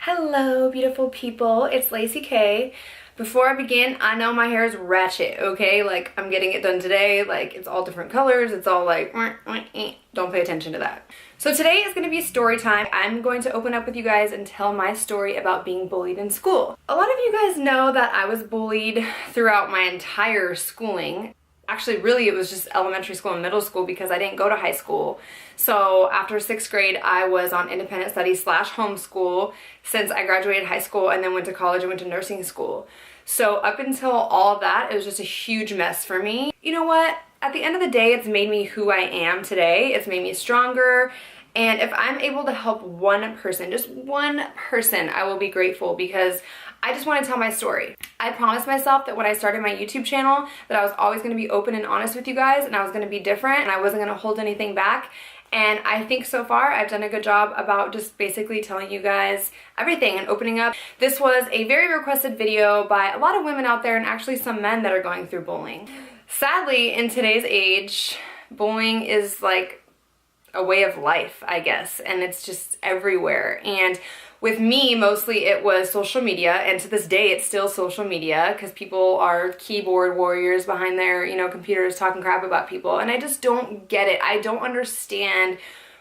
Hello, beautiful people. It's Lacey K. Before I begin, I know my hair is ratchet, okay? Like, I'm getting it done today. Like, it's all different colors. It's all like, don't pay attention to that. So today is going to be story time. I'm going to open up with you guys and tell my story about being bullied in school. A lot of you guys know that I was bullied throughout my entire schooling. Actually, really, it was just elementary school and middle school because I didn't go to high school. So after 6th grade, I was on independent studies / homeschool since I graduated high school and then went to college and went to nursing school. So up until all of that, it was just a huge mess for me. You know what? At the end of the day, it's made me who I am today. It's made me stronger. And if I'm able to help one person, just one person, I will be grateful because I just want to tell my story. I promised myself that when I started my YouTube channel that I was always going to be open and honest with you guys and I was going to be different and I wasn't going to hold anything back. And I think so far I've done a good job about just basically telling you guys everything and opening up. This was a very requested video by a lot of women out there and actually some men that are going through bullying. Sadly, in today's age, bullying is like a way of life, I guess, and it's just everywhere. And with me, mostly it was social media, and to this day it's still social media because people are keyboard warriors behind their, computers talking crap about people, and I just don't get it. I don't understand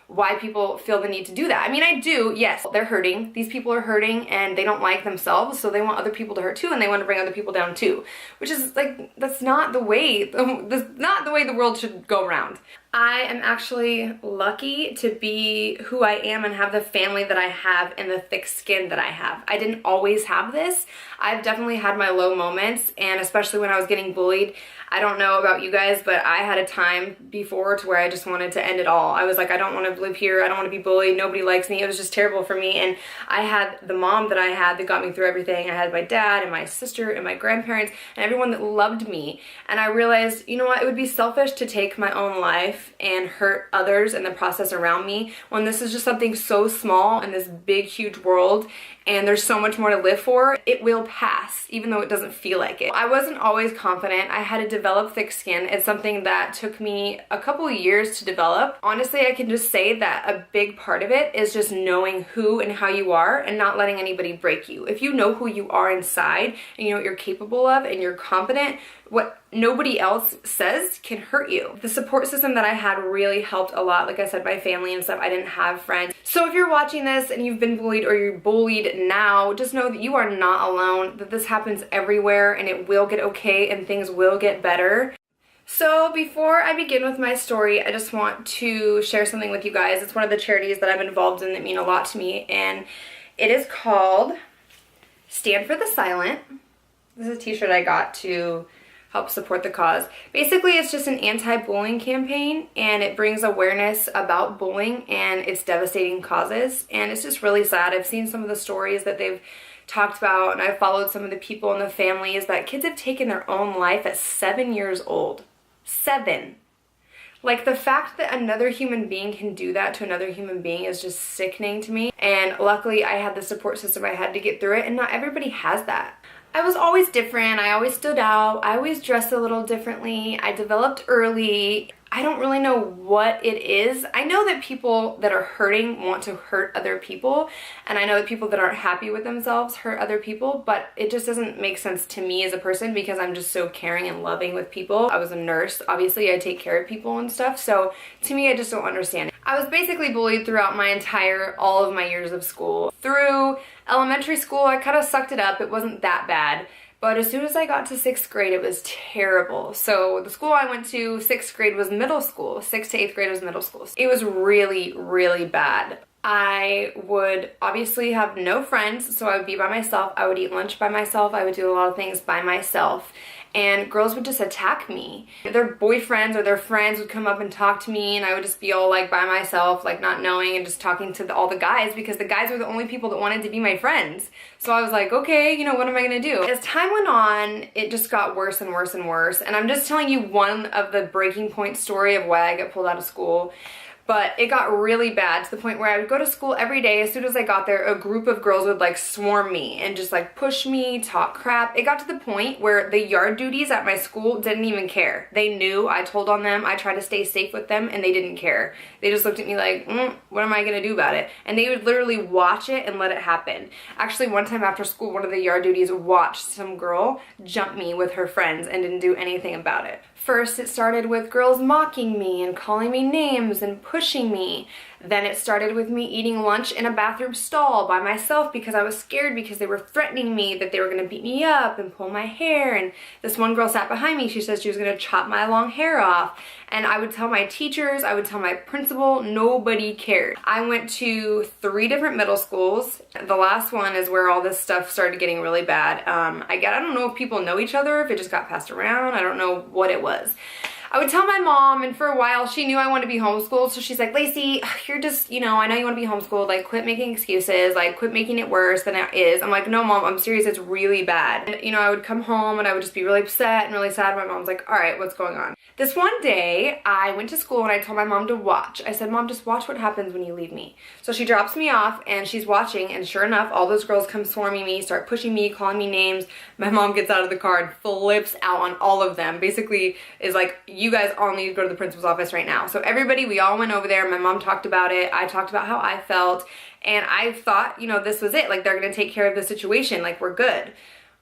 why people feel the need to do that. I mean, I do, yes, they're hurting. These people are hurting and they don't like themselves, so they want other people to hurt too, and they want to bring other people down too, which is like, that's not the way the world should go around. I am actually lucky to be who I am and have the family that I have and the thick skin that I have. I didn't always have this. I've definitely had my low moments, and especially when I was getting bullied. I don't know about you guys, but I had a time before to where I just wanted to end it all. I was like, I don't want to live here. I don't want to be bullied. Nobody likes me. It was just terrible for me. And I had the mom that I had that got me through everything. I had my dad and my sister and my grandparents and everyone that loved me. And I realized, you know what? It would be selfish to take my own life and hurt others in the process around me when this is just something so small in this big, huge world. And there's so much more to live for. It will pass, even though it doesn't feel like it. I wasn't always confident. I had to develop thick skin. It's something that took me a couple of years to develop. Honestly, I can just say that a big part of it is just knowing who and how you are and not letting anybody break you. If you know who you are inside and you know what you're capable of and you're confident, what nobody else says can hurt you. The support system that I had really helped a lot. Like I said, my family and stuff, I didn't have friends. So if you're watching this and you've been bullied or you're bullied now, just know that you are not alone, that this happens everywhere and it will get okay and things will get better. So before I begin with my story, I just want to share something with you guys. It's one of the charities that I'm involved in that mean a lot to me, and it is called Stand for the Silent. This is a t-shirt I got to help support the cause. Basically, it's just an anti-bullying campaign, and it brings awareness about bullying and its devastating causes, and it's just really sad. I've seen some of the stories that they've talked about, and I've followed some of the people in the families that kids have taken their own life at 7 years old. 7. Like, the fact that another human being can do that to another human being is just sickening to me, and luckily I had the support system I had to get through it, and not everybody has that. I was always different. I always stood out. I always dressed a little differently. I developed early. I don't really know what it is. I know that people that are hurting want to hurt other people, and I know that people that aren't happy with themselves hurt other people, but it just doesn't make sense to me as a person because I'm just so caring and loving with people. I was a nurse. Obviously, I take care of people and stuff, so to me, I just don't understand it. I was basically bullied throughout all of my years of school. Through elementary school, I kind of sucked it up. It wasn't that bad. But as soon as I got to 6th grade, it was terrible. So the school I went to, 6th grade was middle school. 6th to 8th grade was middle school. It was really, really bad. I would obviously have no friends, so I would be by myself. I would eat lunch by myself. I would do a lot of things by myself. And girls would just attack me. Their boyfriends or their friends would come up and talk to me, and I would just be all like by myself, like not knowing, and just talking to all the guys because the guys were the only people that wanted to be my friends. So I was like, okay, what am I gonna do? As time went on, it just got worse and worse and worse. And I'm just telling you one of the breaking point story of why I got pulled out of school. But it got really bad to the point where I would go to school every day. As soon as I got there, a group of girls would like swarm me and just like push me, talk crap. It got to the point where the yard duties at my school didn't even care. They knew, I told on them, I tried to stay safe with them, and they didn't care. They just looked at me like, what am I gonna do about it? And they would literally watch it and let it happen. Actually, one time after school, one of the yard duties watched some girl jump me with her friends and didn't do anything about it. First, it started with girls mocking me and calling me names and pushing me. Then it started with me eating lunch in a bathroom stall by myself because I was scared because they were threatening me that they were gonna beat me up and pull my hair. And this one girl sat behind me. She said she was gonna chop my long hair off. And I would tell my teachers, I would tell my principal, nobody cared. I went to 3 different middle schools. The last one is where all this stuff started getting really bad. I don't know if people know each other, if it just got passed around. I don't know what it was. I would tell my mom, and for a while she knew I wanted to be homeschooled, so she's like, Lacey, you're just, I know you want to be homeschooled, like quit making excuses, like quit making it worse than it is. I'm like, no mom, I'm serious, it's really bad. And, I would come home and I would just be really upset and really sad. My mom's like, all right, what's going on? This one day, I went to school and I told my mom to watch. I said, Mom, just watch what happens when you leave me. So she drops me off and she's watching, and sure enough, all those girls come swarming me, start pushing me, calling me names. My mom gets out of the car and flips out on all of them. Basically is like, you guys all need to go to the principal's office right now. So everybody, we all went over there. My mom talked about it. I talked about how I felt. And I thought, this was it. Like, they're going to take care of the situation. Like, we're good.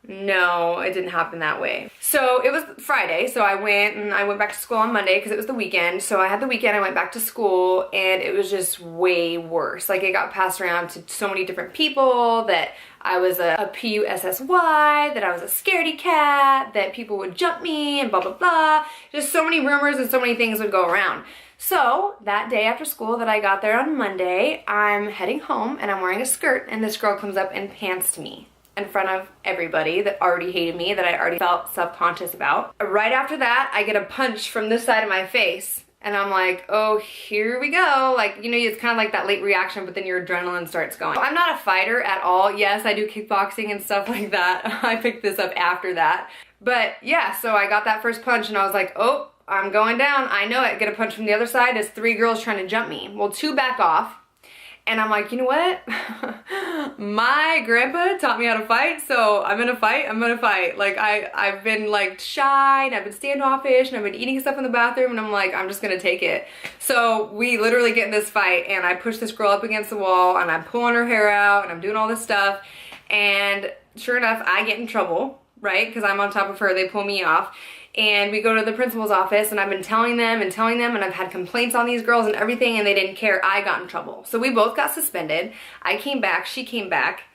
No, it didn't happen that way. So it was Friday, so I went back to school on Monday because it was the weekend. So I had the weekend, I went back to school, and it was just way worse. Like, it got passed around to so many different people that I was a P-U-S-S-Y, that I was a scaredy cat, that people would jump me, and blah, blah, blah. Just so many rumors and so many things would go around. So that day after school that I got there on Monday, I'm heading home, and I'm wearing a skirt, and this girl comes up and pants me in front of everybody that already hated me, that I already felt self-conscious about. Right after that, I get a punch from this side of my face, and I'm like, oh, here we go. Like, it's kind of like that late reaction, but then your adrenaline starts going. I'm not a fighter at all. Yes, I do kickboxing and stuff like that. I picked this up after that. But yeah, so I got that first punch, and I was like, oh, I'm going down. I know it. Get a punch from the other side. There's 3 girls trying to jump me. Well, 2 back off. And I'm like, you know what? My grandpa taught me how to fight, so I'm gonna fight. Like, I've been like shy, and I've been standoffish, and I've been eating stuff in the bathroom, and I'm like, I'm just gonna take it. So we literally get in this fight, and I push this girl up against the wall, and I'm pulling her hair out, and I'm doing all this stuff, and sure enough, I get in trouble, right? Because I'm on top of her, they pull me off. And we go to the principal's office, and I've been telling them, and I've had complaints on these girls and everything, and they didn't care. I got in trouble. So we both got suspended. I came back, she came back,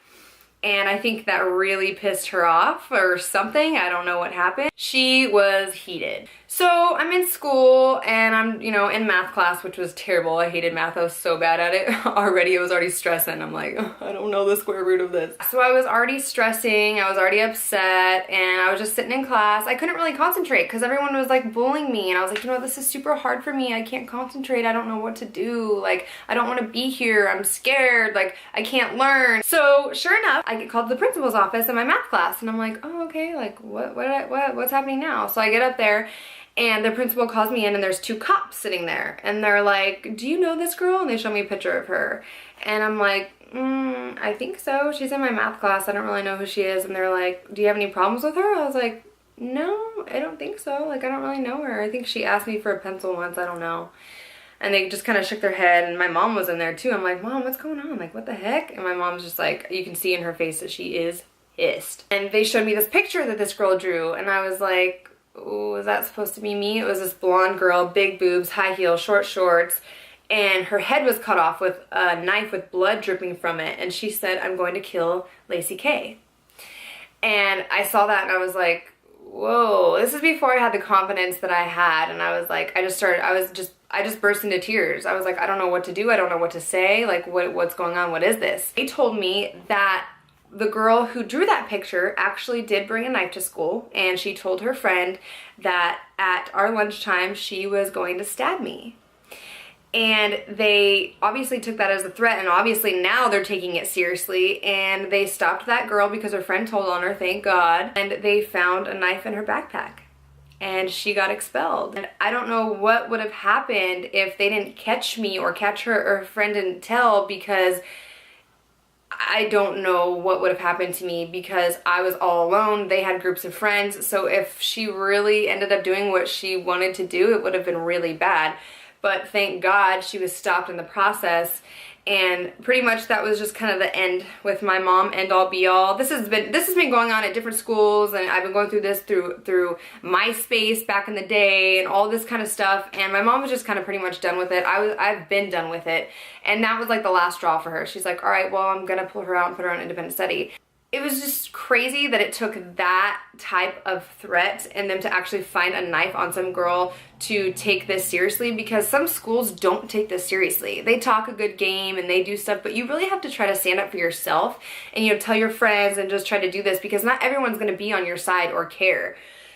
and I think that really pissed her off or something. I don't know what happened. She was heated. So I'm in school, and I'm, in math class, which was terrible. I hated math. I was so bad at it already. I was already stressing. I'm like, oh, I don't know the square root of this. So I was already stressing. I was already upset, and I was just sitting in class. I couldn't really concentrate because everyone was like bullying me, and I was like, this is super hard for me. I can't concentrate. I don't know what to do. Like, I don't want to be here. I'm scared. Like, I can't learn. So sure enough, I get called to the principal's office in my math class, and I'm like, oh, okay. Like, what's happening now? So I get up there, and the principal calls me in, and there's 2 cops sitting there, and they're like, do you know this girl? And they show me a picture of her, and I'm like, I think so. She's in my math class. I don't really know who she is. And they're like, do you have any problems with her? I was like, no, I don't think so. Like, I don't really know her. I think she asked me for a pencil once. I don't know. And they just kind of shook their head, and my mom was in there too. I'm like, Mom, what's going on? Like, what the heck? And my mom's just like, you can see in her face that she is pissed. And they showed me this picture that this girl drew, and I was like, oh, is that supposed to be me? It was this blonde girl, big boobs, high heels, short shorts, and her head was cut off with a knife with blood dripping from it, and she said, I'm going to kill Lacey K. And I saw that, and I was like, whoa. This is before I had the confidence that I had, and I was like, I just burst into tears. I was like, I don't know what to do. I don't know what to say. Like, what's going on? What is this? They told me that the girl who drew that picture actually did bring a knife to school, and she told her friend that at our lunchtime she was going to stab me. And they obviously took that as a threat, and obviously now they're taking it seriously, and they stopped that girl because her friend told on her, thank God, and they found a knife in her backpack. and she got expelled. And I don't know what would have happened if they didn't catch me or catch her or her friend didn't tell, because I don't know what would have happened to me because I was all alone. They had groups of friends. So if she really ended up doing what she wanted to do, it would have been really bad. But thank God she was stopped in the process. And pretty much that was just kind of the end with my mom, end all be all. This has been going on at different schools, and I've been going through this through MySpace back in the day and all this kind of stuff. And my mom was just kind of pretty much done with it. I've been done with it. And that was like the last straw for her. She's like, all right, well, I'm gonna pull her out and put her on independent study. It was just crazy that it took that type of threat and them to actually find a knife on some girl to take this seriously, because some schools don't take this seriously. They talk a good game and they do stuff, but you really have to try to stand up for yourself and, you know, tell your friends and just try to do this, because not everyone's going to be on your side or care.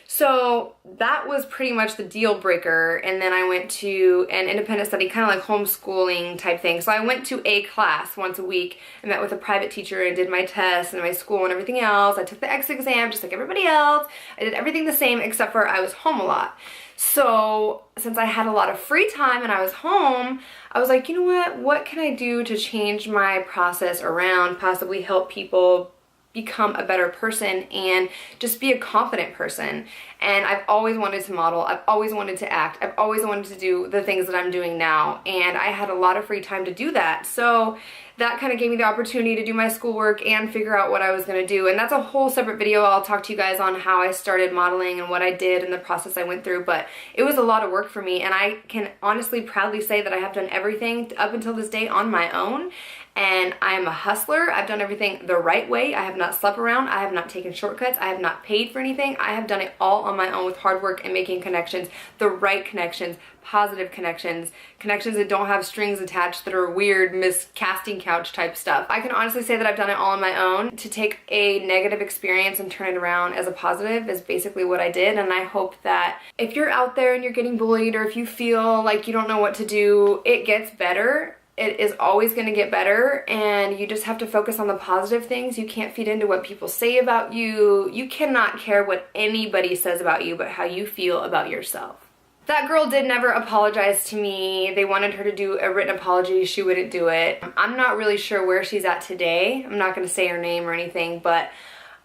So that was pretty much the deal breaker. And then I went to an independent study, kind of like homeschooling type thing. So I went to a class once a week and met with a private teacher and did my tests and my school and everything else. I took the X exam just like everybody else. I did everything the same except for I was home a lot. So since I had a lot of free time and I was home, I was like, you know what can I do to change my process around, possibly help people become a better person and just be a confident person. And I've always wanted to model, I've always wanted to act, I've always wanted to do the things that I'm doing now, and I had a lot of free time to do that. So that kind of gave me the opportunity to do my schoolwork and figure out what I was going to do. And that's a whole separate video. I'll talk to you guys on how I started modeling and what I did and the process I went through, but it was a lot of work for me, and I can honestly proudly say that I have done everything up until this day on my own. And I am a hustler. I've done everything the right way. I have not slept around. I have not taken shortcuts. I have not paid for anything. I have done it all on my own with hard work and making connections, the right connections, positive connections, connections that don't have strings attached that are weird, Miss Casting Couch type stuff. I can honestly say that I've done it all on my own. To take a negative experience and turn it around as a positive is basically what I did. And I hope that if you're out there and you're getting bullied, or if you feel like you don't know what to do, it gets better. It is always going to get better, and you just have to focus on the positive things. You can't feed into what people say about you. You cannot care what anybody says about you, but how you feel about yourself. That girl did never apologize to me. They wanted her to do a written apology. She wouldn't do it. I'm not really sure where she's at today. I'm not going to say her name or anything, but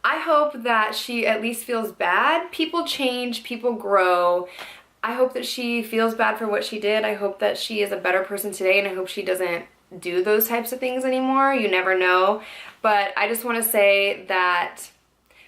I hope that she at least feels bad. People change, people grow. I hope that she feels bad for what she did. I hope that she is a better person today, and I hope she doesn't do those types of things anymore. You never know. But I just want to say that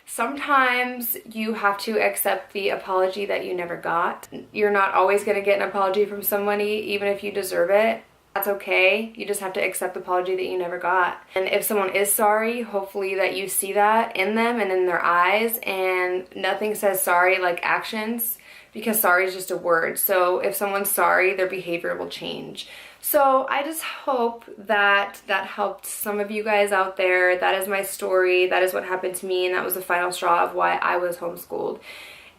sometimes you have to accept the apology that you never got. You're not always going to get an apology from somebody, even if you deserve it. That's okay. You just have to accept the apology that you never got. And if someone is sorry, hopefully that you see that in them and in their eyes. And nothing says sorry like actions, because sorry is just a word. So if someone's sorry, their behavior will change. So I just hope that that helped some of you guys out there. That is my story. That is what happened to me, and that was the final straw of why I was homeschooled.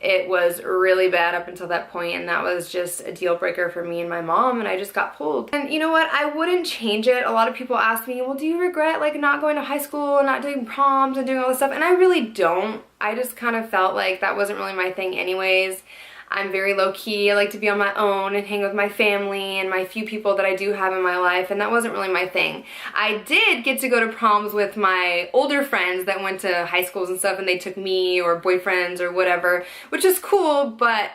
It was really bad up until that point, and that was just a deal breaker for me and my mom, and I just got pulled. And you know what? I wouldn't change it. A lot of people ask me, well, do you regret like not going to high school and not doing proms and doing all this stuff? And I really don't. I just kind of felt like that wasn't really my thing anyways. I'm very low-key. I like to be on my own and hang with my family and my few people that I do have in my life, and that wasn't really my thing. I did get to go to proms with my older friends that went to high schools and stuff, and they took me, or boyfriends or whatever, which is cool, but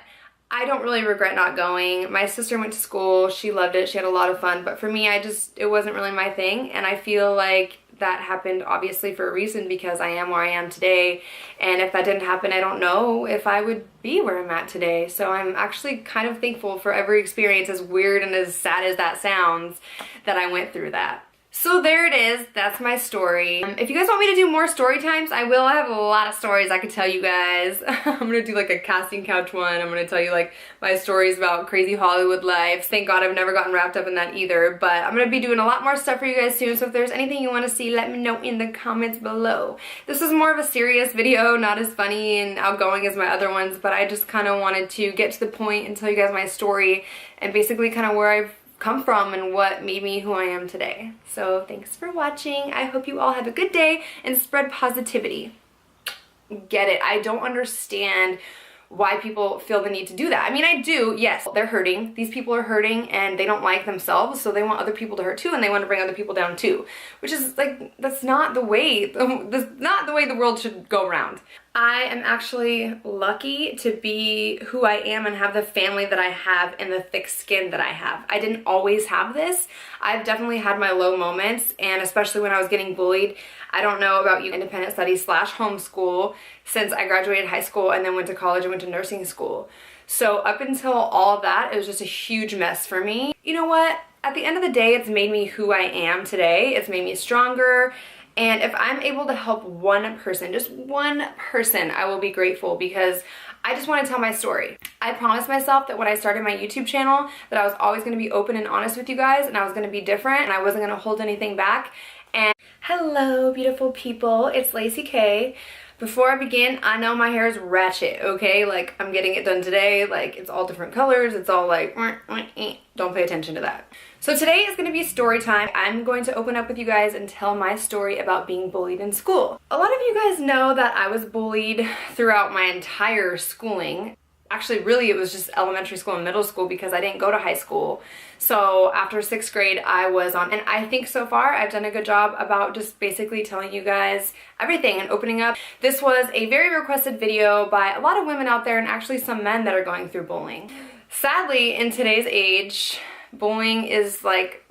I don't really regret not going. My sister went to school. She loved it. She had a lot of fun, but for me, it wasn't really my thing, and I feel like that happened obviously for a reason, because I am where I am today, and if that didn't happen, I don't know if I would be where I'm at today. So I'm actually kind of thankful for every experience, as weird and as sad as that sounds, that I went through that. So there it is. That's my story. If you guys want me to do more story times, I will. I have a lot of stories I could tell you guys. I'm gonna do like a casting couch one. I'm gonna tell you like my stories about crazy Hollywood lives. Thank God I've never gotten wrapped up in that either, but I'm gonna be doing a lot more stuff for you guys soon. So if there's anything you wanna see, let me know in the comments below. This is more of a serious video, not as funny and outgoing as my other ones, but I just kind of wanted to get to the point and tell you guys my story and basically kind of where I've come from and what made me who I am today. So thanks for watching. I hope you all have a good day and spread positivity. Get it. I don't understand why people feel the need to do that. I mean, I do, yes, they're hurting. These people are hurting and they don't like themselves, so they want other people to hurt too, and they want to bring other people down too, which is like, that's not the way the world should go around. I am actually lucky to be who I am and have the family that I have and the thick skin that I have. I didn't always have this. I've definitely had my low moments, and especially when I was getting bullied. I don't know about you, independent study / homeschool, since I graduated high school and then went to college and went to nursing school. So up until all of that, it was just a huge mess for me. You know what? At the end of the day, it's made me who I am today. It's made me stronger. And if I'm able to help one person, just one person, I will be grateful, because I just want to tell my story. I promised myself that when I started my YouTube channel that I was always going to be open and honest with you guys, and I was going to be different, and I wasn't going to hold anything back. And hello, beautiful people. It's Lacey K. Before I begin, I know my hair is ratchet, okay? Like, I'm getting it done today. Like, it's all different colors. It's all like, don't pay attention to that. So today is going to be story time. I'm going to open up with you guys and tell my story about being bullied in school. A lot of you guys know that I was bullied throughout my entire schooling. Actually, really, it was just elementary school and middle school, because I didn't go to high school. So after 6th grade, I was on, and I think so far I've done a good job about just basically telling you guys everything and opening up. This was a very requested video by a lot of women out there, and actually some men that are going through bullying. Sadly, in today's age, bullying is like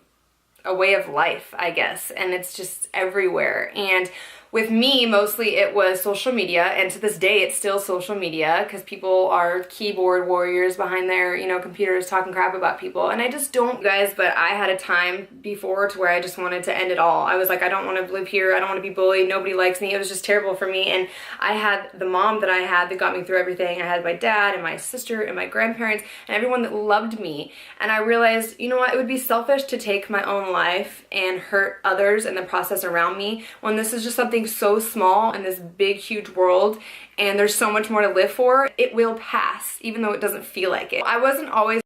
a way of life, I guess, and it's just everywhere. And with me, mostly it was social media, and to this day it's still social media, because people are keyboard warriors behind their, computers talking crap about people. And I just don't, guys, but I had a time before to where I just wanted to end it all. I was like, I don't want to live here, I don't want to be bullied, nobody likes me. It was just terrible for me. And I had the mom that I had that got me through everything. I had my dad and my sister and my grandparents and everyone that loved me. And I realized, you know what, it would be selfish to take my own life and hurt others in the process around me, when this is just something so small in this big, huge world, and there's so much more to live for. It will pass, even though it doesn't feel like it. I wasn't always